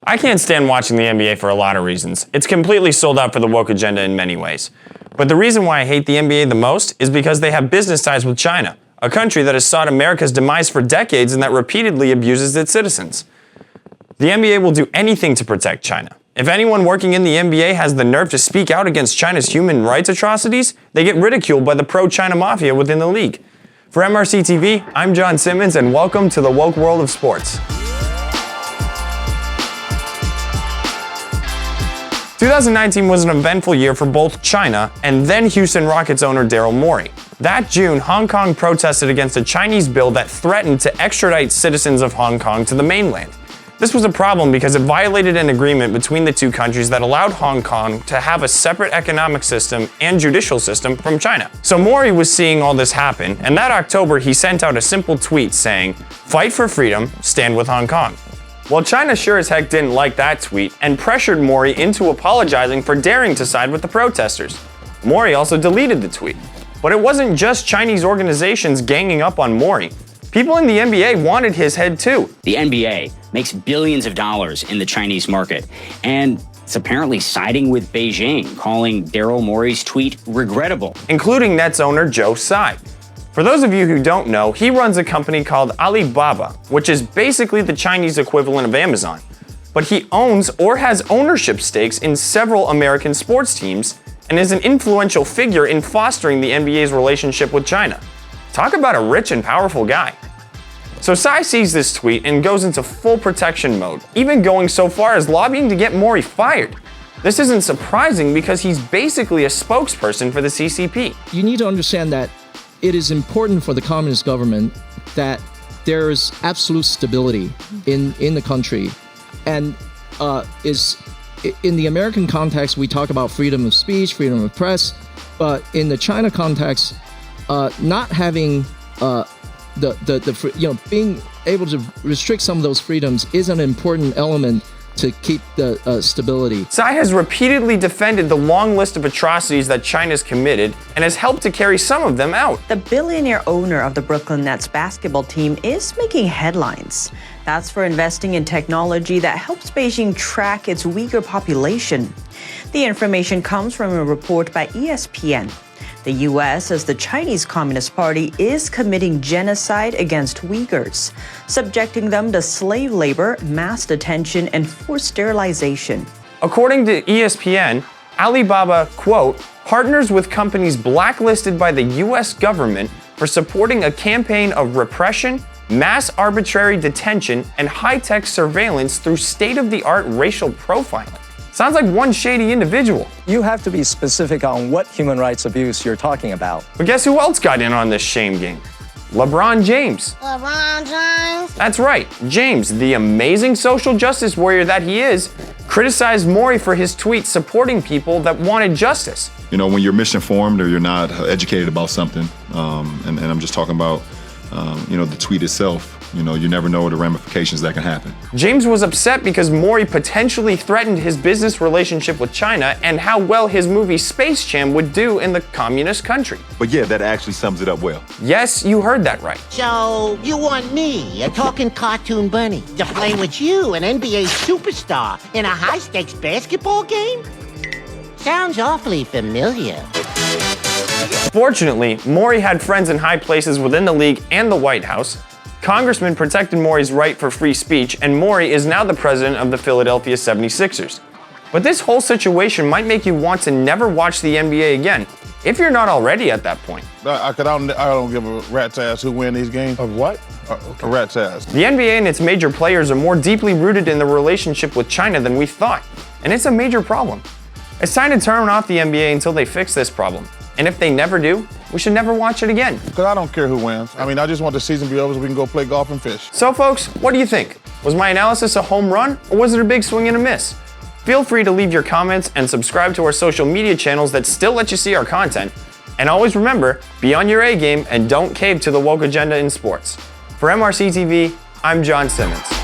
I can't stand watching the NBA for a lot of reasons. It's completely sold out for the woke agenda in many ways. But the reason why I hate the NBA the most is because they have business ties with China, a country that has sought America's demise for decades and that repeatedly abuses its citizens. The NBA will do anything to protect China. If anyone working in the NBA has the nerve to speak out against China's human rights atrocities, they get ridiculed by the pro-China mafia within the league. For MRC-TV, I'm John Simmons, and welcome to the woke world of sports. 2019 was an eventful year for both China and then Houston Rockets owner Daryl Morey. That June, Hong Kong protested against a Chinese bill that threatened to extradite citizens of Hong Kong to the mainland. This was a problem because it violated an agreement between the two countries that allowed Hong Kong to have a separate economic system and judicial system from China. So Morey was seeing all this happen, and that October he sent out a simple tweet saying, "Fight for freedom, stand with Hong Kong." Well, China sure as heck didn't like that tweet and pressured Morey into apologizing for daring to side with the protesters. Morey also deleted the tweet. But it wasn't just Chinese organizations ganging up on Morey. People in the NBA wanted his head too. The NBA makes billions of dollars in the Chinese market, and it's apparently siding with Beijing, calling Daryl Morey's tweet regrettable. Including Nets owner Joe Tsai. For those of you who don't know, he runs a company called Alibaba, which is basically the Chinese equivalent of Amazon. But he owns or has ownership stakes in several American sports teams and is an influential figure in fostering the NBA's relationship with China. Talk about a rich and powerful guy. So Tsai sees this tweet and goes into full protection mode, even going so far as lobbying to get Morey fired. This isn't surprising because he's basically a spokesperson for the CCP. You need to understand that it is important for the communist government that there is absolute stability in the country. And in the American context, we talk about freedom of speech, freedom of press, but in the China context, not having being able to restrict some of those freedoms is an important element to keep the stability. Tsai has repeatedly defended the long list of atrocities that China's committed and has helped to carry some of them out. The billionaire owner of the Brooklyn Nets basketball team is making headlines. That's for investing in technology that helps Beijing track its Uyghur population. The information comes from a report by ESPN. The U.S., as the Chinese Communist Party, is committing genocide against Uyghurs, subjecting them to slave labor, mass detention, and forced sterilization. According to ESPN, Alibaba, quote, partners with companies blacklisted by the U.S. government for supporting a campaign of repression, mass arbitrary detention, and high-tech surveillance through state-of-the-art racial profiling. Sounds like one shady individual. You have to be specific on what human rights abuse you're talking about. But guess who else got in on this shame game? LeBron James. LeBron James? That's right. James, the amazing social justice warrior that he is, criticized Morey for his tweet supporting people that wanted justice. You know, when you're misinformed or you're not educated about something, and I'm just talking about, the tweet itself, you never know the ramifications that can happen. James was upset because Morey potentially threatened his business relationship with China and how well his movie Space Jam would do in the communist country. But yeah, that actually sums it up well. Yes, you heard that right. So, you want me, a talking cartoon bunny, to play with you, an NBA superstar, in a high-stakes basketball game? Sounds awfully familiar. Fortunately, Morey had friends in high places within the league and the White House. Congressmen protected Morey's right for free speech, and Morey is now the president of the Philadelphia 76ers. But this whole situation might make you want to never watch the NBA again, if you're not already at that point. I don't give a rat's ass who win these games. Of what? A rat's ass. The NBA and its major players are more deeply rooted in the relationship with China than we thought, and it's a major problem. It's time to turn off the NBA until they fix this problem. And if they never do, we should never watch it again. Because I don't care who wins. I just want the season to be over so we can go play golf and fish. So folks, what do you think? Was my analysis a home run, or was it a big swing and a miss? Feel free to leave your comments and subscribe to our social media channels that still let you see our content. And always remember, be on your A game and don't cave to the woke agenda in sports. For MRC TV, I'm John Simmons.